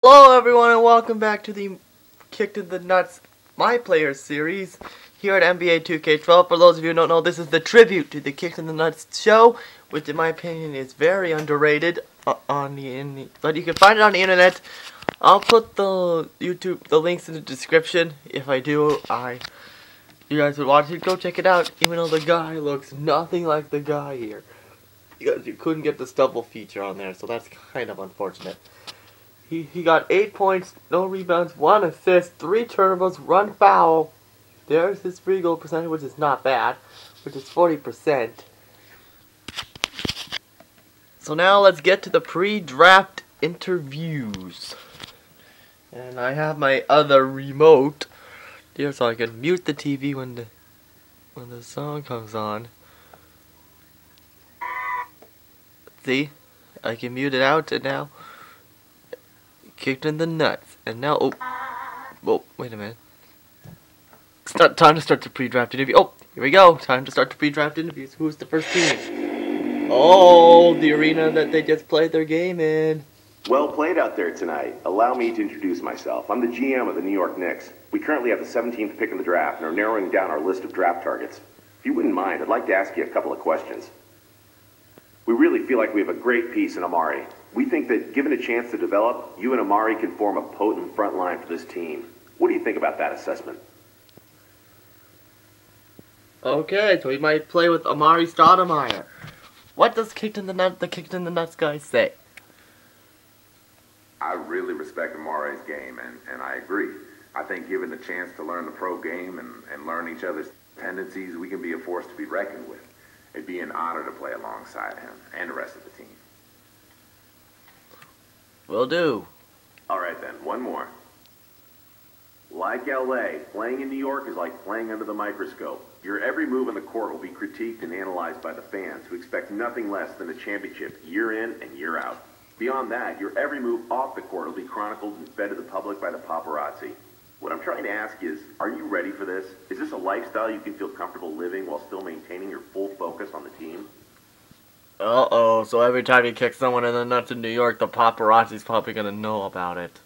Hello everyone and welcome back to the Kicked in the Nuts My Players series here at NBA 2K12. For those of you who don't know, this is the tribute to the Kicked in the Nuts show, which in my opinion is very underrated but you can find it on the internet. I'll put the links in the description. If I do, you guys would watch it, go check it out, even though the guy looks nothing like the guy here. You couldn't get the stubble feature on there, so that's kind of unfortunate. He got 8 points, no rebounds, 1 assist, 3 turnovers, 1 foul. There's his free goal percentage, which is not bad, which is 40%. So now let's get to the pre-draft interviews. And I have my other remote here so I can mute the TV when the song comes on. See? I can mute it out and now Kicked in the Nuts. And now, oh, wait a minute. Time to start the pre-draft interview. Oh, here we go. Time to start the pre-draft interviews. Who's the first team? Oh, the arena that they just played their game in. Well played out there tonight. Allow me to introduce myself. I'm the GM of the New York Knicks. We currently have the 17th pick in the draft and are narrowing down our list of draft targets. If you wouldn't mind, I'd like to ask you a couple of questions. We really feel like we have a great piece in Amari. We think that given a chance to develop, you and Amari can form a potent front line for this team. What do you think about that assessment? Okay, so we might play with Amari Stoudemire. What does the Kicked in the Nuts guy say? I really respect Amari's game, and I agree. I think given the chance to learn the pro game and learn each other's tendencies, we can be a force to be reckoned with. It'd be an honor to play alongside him and the rest of the team. Will do. All right then, one more. Like LA, playing in New York is like playing under the microscope. Your every move on the court will be critiqued and analyzed by the fans, who expect nothing less than a championship year in and year out. Beyond that, your every move off the court will be chronicled and fed to the public by the paparazzi. What I'm trying to ask is, are you ready for this? Is this a lifestyle you can feel comfortable living while still maintaining your full focus on the team? Uh-oh, so every time you kick someone in the nuts in New York, the paparazzi's probably gonna know about it.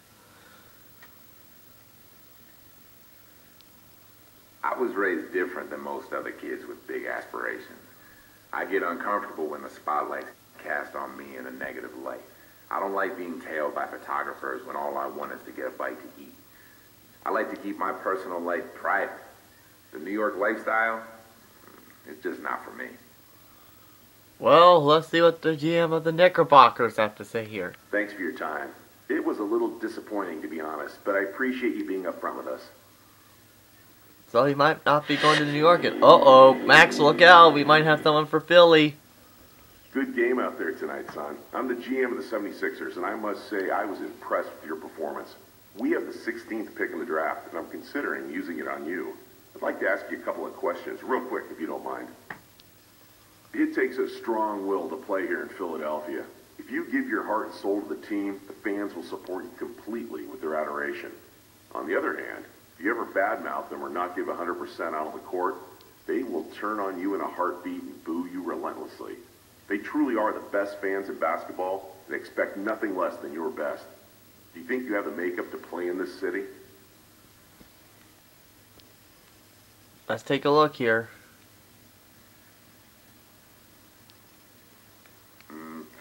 I was raised different than most other kids with big aspirations. I get uncomfortable when the spotlight's cast on me in a negative light. I don't like being tailed by photographers when all I want is to get a bite to eat. I like to keep my personal life private. The New York lifestyle, it's just not for me. Well, let's see what the GM of the Knickerbockers have to say here. Thanks for your time. It was a little disappointing, to be honest, but I appreciate you being upfront with us. So he might not be going to New York. Uh-oh, Max, look out. We might have someone for Philly. Good game out there tonight, son. I'm the GM of the 76ers, and I must say I was impressed with your performance. We have the 16th pick in the draft, and I'm considering using it on you. I'd like to ask you a couple of questions, real quick, if you don't mind. It takes a strong will to play here in Philadelphia. If you give your heart and soul to the team, the fans will support you completely with their adoration. On the other hand, if you ever badmouth them or not give 100% out on the court, they will turn on you in a heartbeat and boo you relentlessly. They truly are the best fans in basketball and expect nothing less than your best. Do you think you have the makeup to play in this city? Let's take a look here.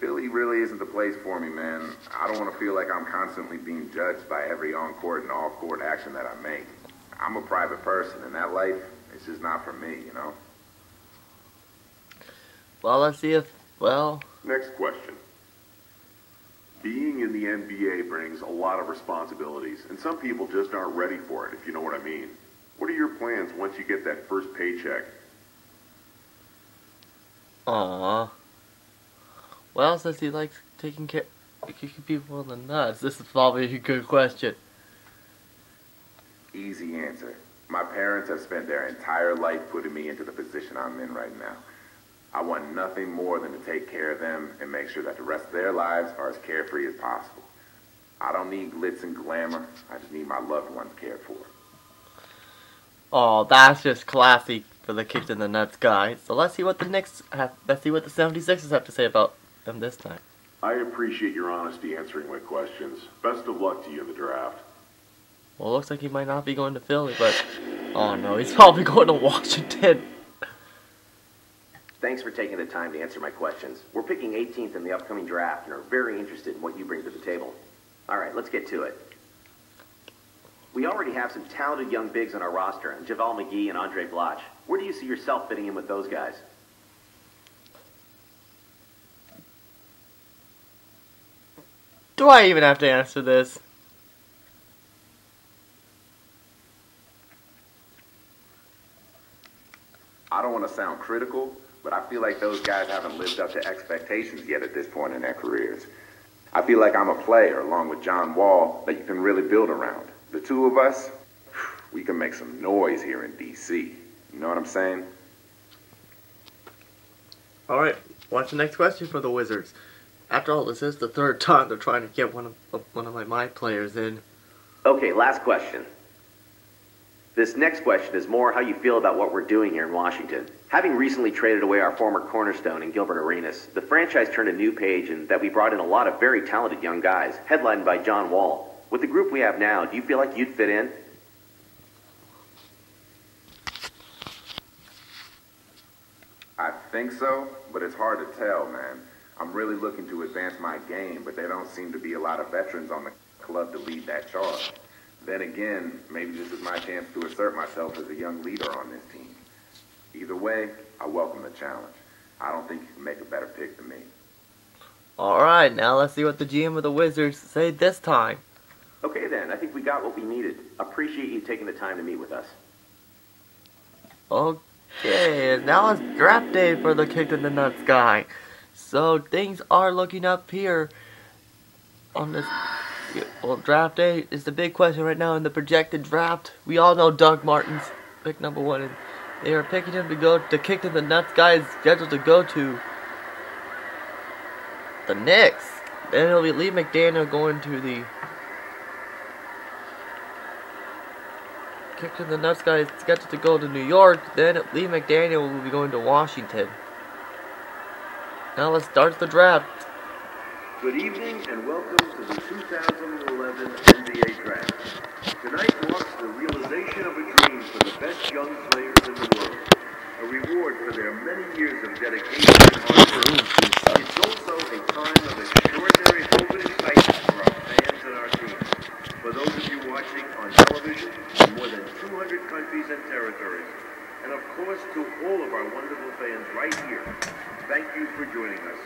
Philly really isn't the place for me, man. I don't want to feel like I'm constantly being judged by every on-court and off-court action that I make. I'm a private person, and that life is just not for me, you know? Well, let's see if, Next question. Being in the NBA brings a lot of responsibilities, and some people just aren't ready for it, if you know what I mean. What are your plans once you get that first paycheck? Aww. Well, since he likes kicking people in the nuts, this is probably a good question. Easy answer. My parents have spent their entire life putting me into the position I'm in right now. I want nothing more than to take care of them and make sure that the rest of their lives are as carefree as possible. I don't need glitz and glamour. I just need my loved ones cared for. Oh, that's just classy for the Kicked in the Nuts guy. So let's see what the 76ers have to say about them this time. I appreciate your honesty answering my questions. Best of luck to you in the draft. Well, it looks like he might not be going to Philly, but... Oh no, he's probably going to Washington. Thanks for taking the time to answer my questions. We're picking 18th in the upcoming draft and are very interested in what you bring to the table. All right, let's get to it. We already have some talented young bigs on our roster, and JaVale McGee and Andre Bloch. Where do you see yourself fitting in with those guys? Do I even have to answer this? I don't want to sound critical, but I feel like those guys haven't lived up to expectations yet at this point in their careers. I feel like I'm a player, along with John Wall, that you can really build around. The two of us, we can make some noise here in D.C. You know what I'm saying? Alright, what's the next question for the Wizards? After all, this is the third time they're trying to get one of my players in. Okay, last question. This next question is more how you feel about what we're doing here in Washington. Having recently traded away our former cornerstone in Gilbert Arenas, the franchise turned a new page and that we brought in a lot of very talented young guys, headlined by John Wall. With the group we have now, do you feel like you'd fit in? I think so, but it's hard to tell, man. I'm really looking to advance my game, but there don't seem to be a lot of veterans on the club to lead that charge. Then again, maybe this is my chance to assert myself as a young leader on this team. Either way, I welcome the challenge. I don't think you can make a better pick than me. Alright, now let's see what the GM of the Wizards say this time. Okay then, I think we got what we needed. Appreciate you taking the time to meet with us. Okay, now it's draft day for the Kicked in the Nuts guy. So things are looking up here on this. Well, draft day is the big question right now in the projected draft. We all know Doug Martin's pick number 1, and they are picking him to go. The Kicked in the Nuts guy is scheduled to go to the Knicks. Then it'll be Lee McDaniel going to the Kicked in the Nuts guy is scheduled to go to New York. Then Lee McDaniel will be going to Washington. Now let's start the draft. Good evening and welcome to the 2011 NBA Draft. Tonight marks the realization of a dream for the best young players in the world. A reward for their many years of dedication and hard work. It's also a time of extraordinary hope and excitement for our fans and our teams. For those of you watching on television in more than 200 countries and territories, and of course to all of our wonderful fans right here, thank you for joining us.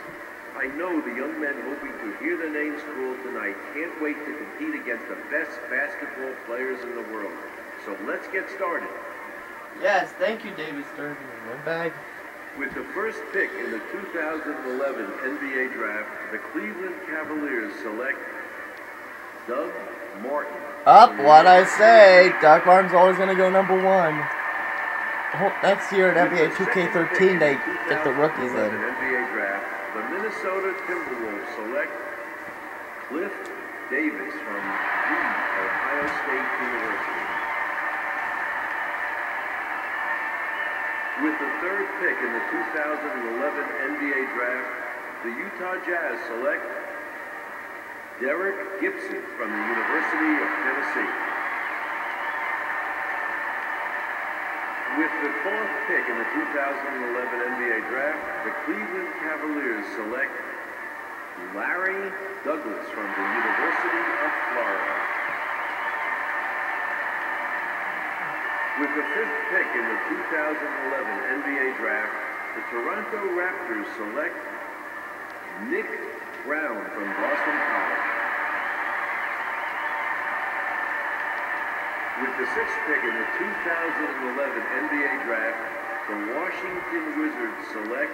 I know the young men hoping to hear their names called tonight can't wait to compete against the best basketball players in the world. So let's get started. Yes, thank you, David Stern. Windbag. With the first pick in the 2011 NBA Draft, the Cleveland Cavaliers select Doug Martin. Up, what I say. Doug Martin's always going to go number 1. Next year at NBA 2K13, they get the rookies in. NBA Draft, the Minnesota Timberwolves select Cliff Davis from The Ohio State University. With the third pick in the 2011 NBA Draft, the Utah Jazz select Derek Gibson from the University of Tennessee. With the fourth pick in the 2011 NBA Draft, the Cleveland Cavaliers select Larry Douglas from the University of Florida. With the fifth pick in the 2011 NBA Draft, the Toronto Raptors select Nick Brown from Boston College. With the sixth pick in the 2011 NBA Draft, the Washington Wizards select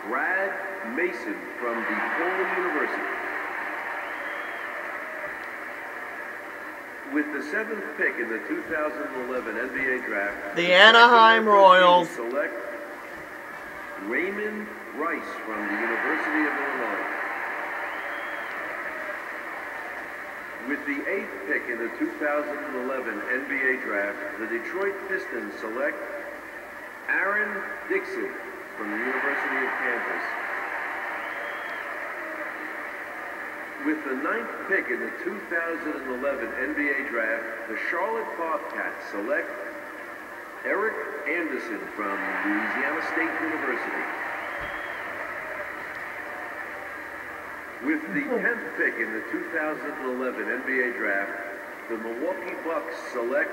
Brad Mason from DePaul University. With the seventh pick in the 2011 NBA Draft, The Anaheim Royals select Raymond Rice from the University of Illinois. With the eighth pick in the 2011 NBA Draft, the Detroit Pistons select Aaron Dixon from the University of Kansas. With the 9th pick in the 2011 NBA Draft, the Charlotte Bobcats select Eric Anderson from Louisiana State University. With the 10th pick in the 2011 NBA Draft, the Milwaukee Bucks select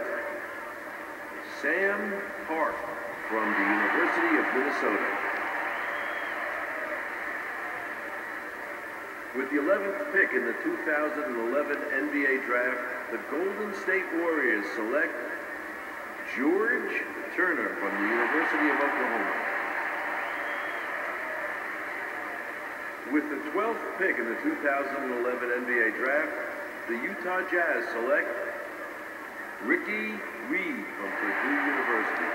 Sam Hart from the University of Minnesota. With the 11th pick in the 2011 NBA Draft, the Golden State Warriors select George Turner from the University of Oklahoma. With the 12th pick in the 2011 NBA Draft, the Utah Jazz select Ricky Reed from Purdue University.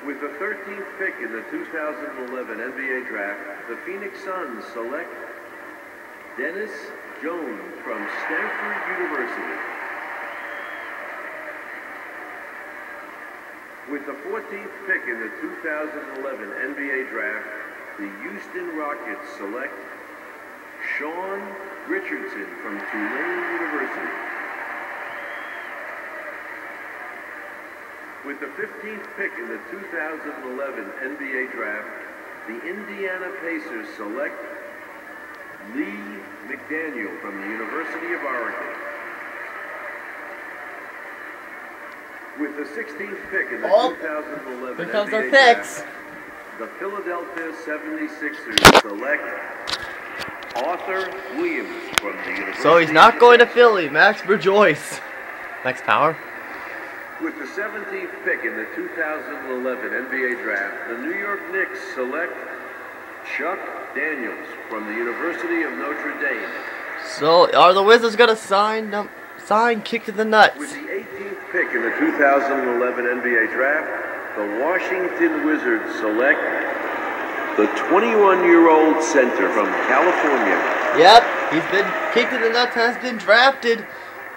With the 13th pick in the 2011 NBA Draft, the Phoenix Suns select Dennis Jones from Stanford University. With the 14th pick in the 2011 NBA Draft, the Houston Rockets select Sean Richardson from Tulane University. With the 15th pick in the 2011 NBA Draft, the Indiana Pacers select Lee McDaniel from the University of Oregon. With the 16th pick in the 2011 NBA Draft, the Philadelphia 76ers select Arthur Williams from the University. So he's not going to Philly. Max Rejoice. Max Power. With the 17th pick in the 2011 NBA Draft, the New York Knicks select Chuck Daniels from the University of Notre Dame. So are the Wizards gonna sign Kick to the Nuts? With the 18th pick in the 2011 NBA Draft, the Washington Wizards select the 21-year-old center from California. Yep, Kick to the Nuts has been drafted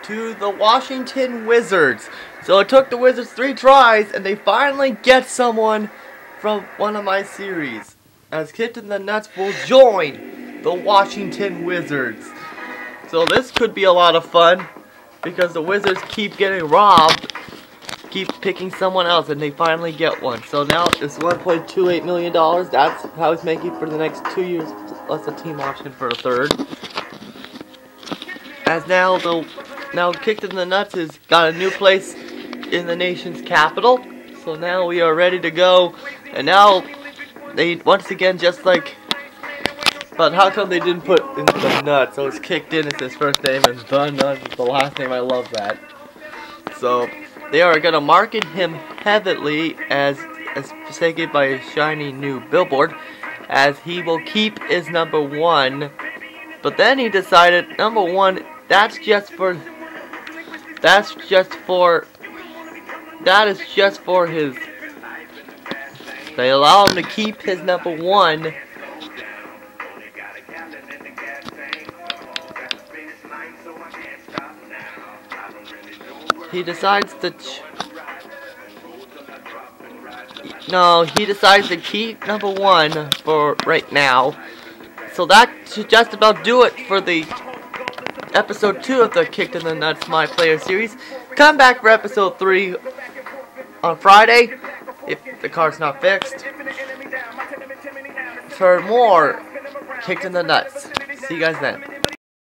to the Washington Wizards. So it took the Wizards 3 tries, and they finally get someone from one of my series, as Kick to the Nuts will join the Washington Wizards. So this could be a lot of fun, because the Wizards keep getting robbed, keep picking someone else, and they finally get one. So now it's $1.28 million. That's how he's making for the next 2 years, plus a team option for a third. As now Kick to the Nuts has got a new place in the nation's capital. So now we are ready to go. And now they once again just like, but how come they didn't put in the Nuts? So it's Kicked In, it's his first name, and the Nuts is the last name. I love that. So they are gonna market him heavily as stated by a shiny new billboard, as he will keep his number 1. But then he decided number 1, that is just for his, they allow him to keep his number 1. He decides to keep number 1 for right now. So that should just about do it for the episode 2 of the Kick to the Nuts My Player series. Come back for episode 3 on Friday, if the card's not fixed, for more Kick to the Nuts. See you guys then.